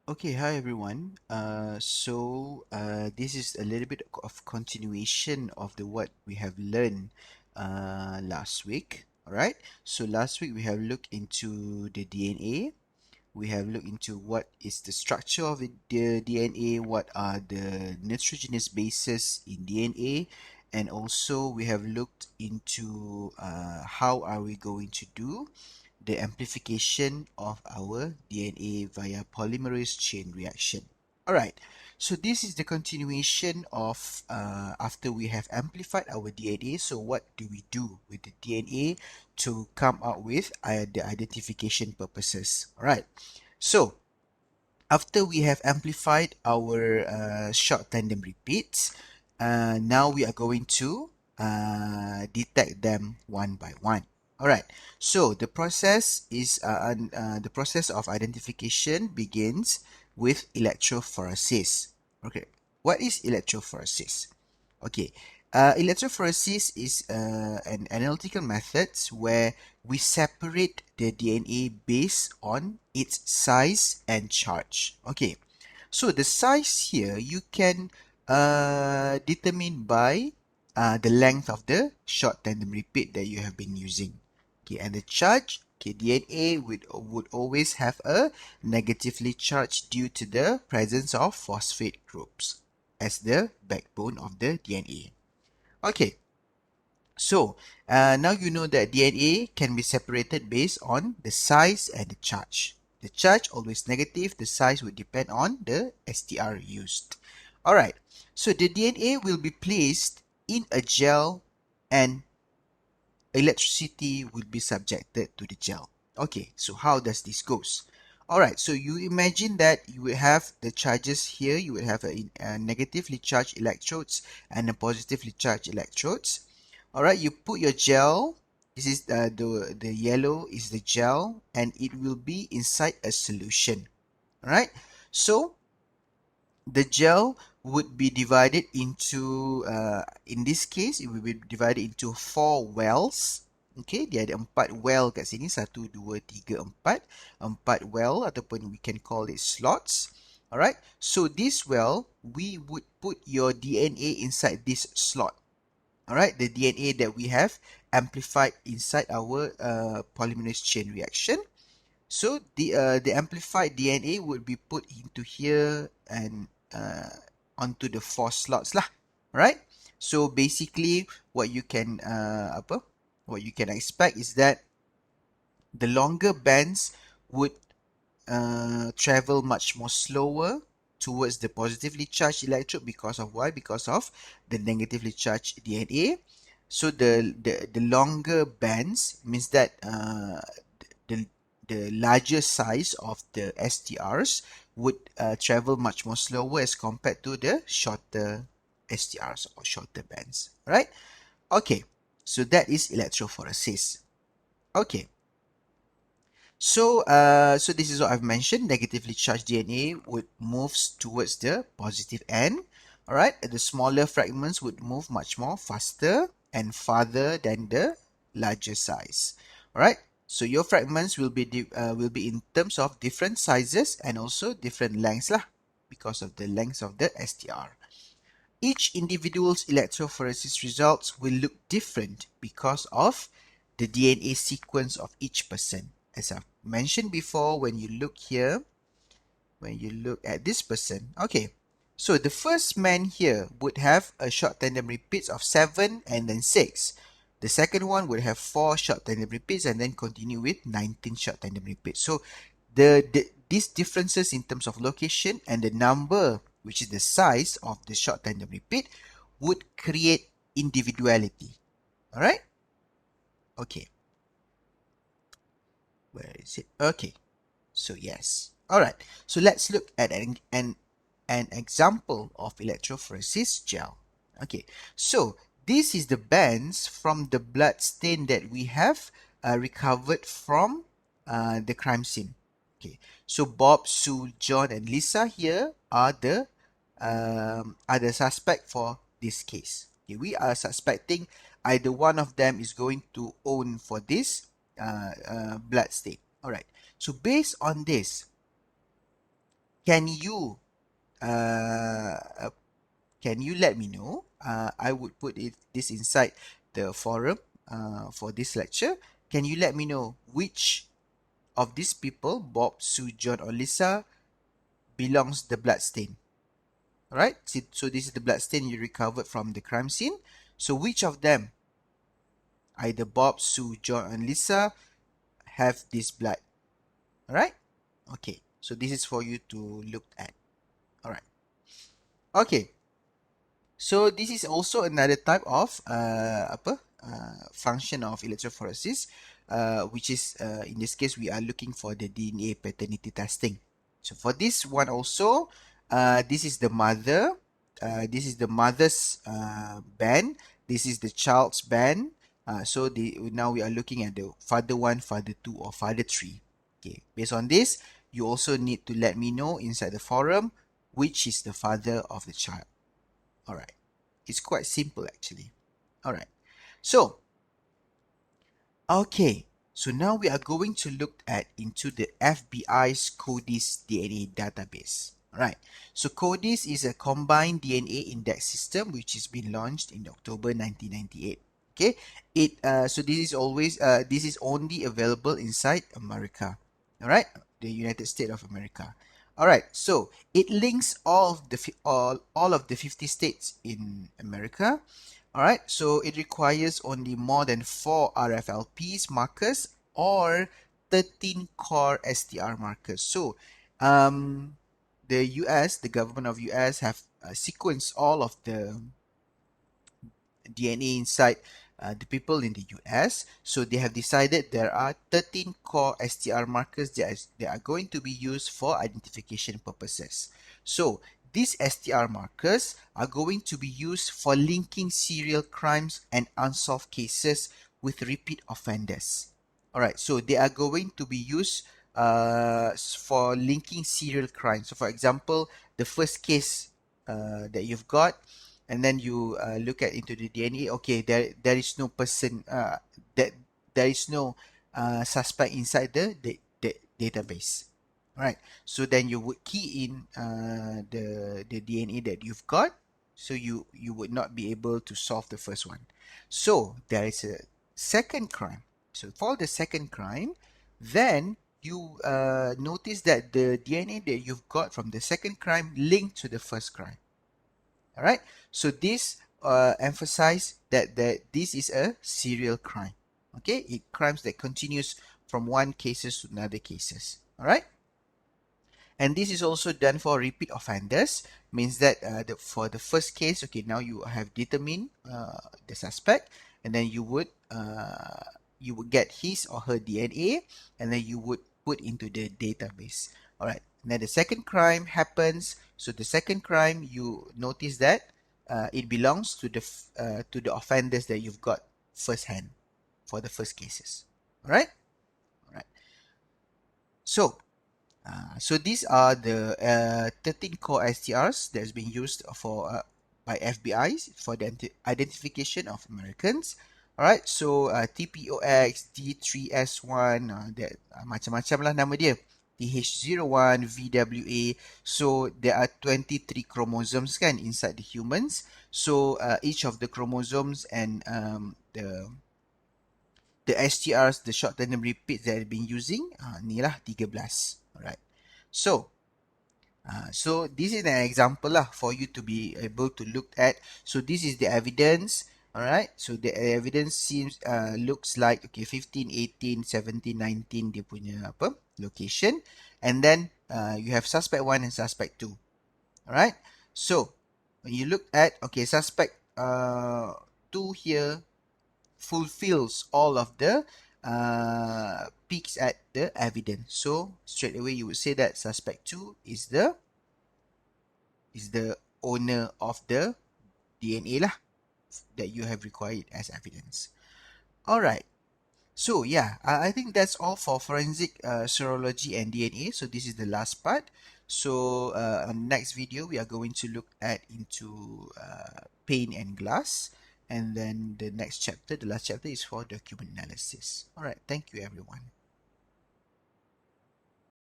Okay, hi everyone. This is a little bit of continuation of the what we have learned last week. All right. So last week we have looked into the DNA. We have looked into what is the structure of the DNA, what are the nitrogenous bases in DNA, and also we have looked into how are we going to do the amplification of our DNA via polymerase chain reaction. Alright, so this is the continuation of after we have amplified our DNA. So what do we do with the DNA to come up with the identification purposes? Alright, so after we have amplified our short tandem repeats, now we are going to detect them one by one. All right. So the process of identification begins with electrophoresis. Okay. What is electrophoresis? Okay, electrophoresis is an analytical method where we separate the DNA based on its size and charge. Okay, so the size here you can determine by the length of the short tandem repeat that you have been using. Okay, and the charge, okay, DNA would always have a negatively charged due to the presence of phosphate groups as the backbone of the DNA. Okay, so now you know that DNA can be separated based on the size and the charge. The charge always negative, the size would depend on the STR used. Alright, so the DNA will be placed in a gel and electricity will be subjected to the gel. Okay, so how does this goes? Alright, so you imagine that you will have the charges here. You will have a negatively charged electrodes and a positively charged electrodes. Alright, you put your gel. This is the yellow is the gel and it will be inside a solution. Alright, so the gel would be divided into in this case it will be divided into 4 wells. Okay, dia ada 4 well kat sini, 1, 2, 3, 4 well ataupun we can call it slots. Alright, so this well we would put your DNA inside this slot. Alright, the DNA that we have amplified inside our polymerase chain reaction. So the amplified DNA would be put into here and onto the 4 slots lah, right? So basically, what you can what you can expect is that the longer bands would travel much more slower towards the positively charged electrode because of why? Because of the negatively charged DNA. So the longer bands means that the the larger size of the STRs would travel much more slower as compared to the shorter STRs or shorter bands, right? Okay, so that is electrophoresis. Okay, so this is what I've mentioned. Negatively charged DNA would moves towards the positive end. All right, the smaller fragments would move much more faster and farther than the larger size. All right, so your fragments will be in terms of different sizes and also different lengths lah, because of the length of the STR. Each individual's electrophoresis results will look different because of the DNA sequence of each person. As I've mentioned before, when you look here, when you look at this person, okay, so the first man here would have a short tandem repeats of 7 and then 6. The second one would have 4 short tandem repeats and then continue with 19 short tandem repeats. So these differences in terms of location and the number, which is the size of the short tandem repeat, would create individuality. All right? Okay. Where is it? Okay. So yes. All right. So let's look at an example of electrophoresis gel. Okay. So this is the bands from the blood stain that we have recovered from the crime scene. Okay. So Bob, Sue, John, and Lisa here are the suspect for this case. Okay, we are suspecting either one of them is going to own for this blood stain. All right. So based on this, can you let me know? I would put this inside the forum for this lecture. Can you let me know which of these people, Bob, Sue, John, or Lisa, belongs the blood stain? Alright, so this is the blood stain you recovered from the crime scene. So which of them, either Bob, Sue, John, and Lisa, have this blood? Alright, okay, so this is for you to look at. Alright, okay. So this is also another type of function of electrophoresis, which is in this case we are looking for the DNA paternity testing. So for this one also, this is the mother, this is the mother's band, this is the child's band. So now we are looking at the father 1, father 2, or father 3. Okay, based on this, you also need to let me know inside the forum which is the father of the child. All right. It's quite simple actually. All right. So, okay. So now we are going to look at into the FBI's CODIS DNA database. All right. So CODIS is a combined DNA index system which has been launched in October 1998. Okay. So this is only available inside America. All right. The United States of America. All right, so it links all of the 50 states in America. All right, so it requires only more than 4 RFLPs markers or 13 core STR markers. So, the US, the government of US, have sequenced all of the DNA inside the people in the US. So they have decided there are 13 core STR markers that are going to be used for identification purposes. So these STR markers are going to be used for linking serial crimes and unsolved cases with repeat offenders. All right, so they are going to be used for linking serial crimes. So for example, the first case that you've got, and then you look at into the DNA. Okay, there is no person that there is no suspect inside the database. Right. So then you would key in the DNA that you've got. So you would not be able to solve the first one. So there is a second crime. So for the second crime, then you notice that the DNA that you've got from the second crime linked to the first crime. All right. So this emphasize that this is a serial crime. Okay, it crimes that continues from one cases to another cases. All right. And this is also done for repeat offenders. Means that for the first case, okay, now you have determined the suspect, and then you would get his or her DNA, and then you would put into the database. All right. And then the second crime happens. So the second crime, you notice that it belongs to the offenders that you've got firsthand for the first cases. All right. All right. So these are the 13 core STRs that's been used by FBI for the identification of Americans. Alright, so TPOX, D3S1, macam-macam lah nama dia. TH01, VWA. So there are 23 chromosomes kan inside the humans. So each of the chromosomes and the STRs, the short tandem repeats that I've been using, ni lah 13. Alright. So this is an example lah for you to be able to look at. So this is the evidence. Alright. So the evidence looks like okay 15, 18, 17, 19 dia punya location, and then you have suspect 1 and suspect 2. Alright. So when you look at okay suspect 2 here fulfills all of the peaks at the evidence. So straight away you would say that suspect 2 is the owner of the DNA lah that you have required as evidence. Alright. So yeah, I think that's all for forensic serology and DNA. So this is the last part. So on the next video, we are going to look at into pane and glass. And then the next chapter, the last chapter is for document analysis. Alright, thank you everyone.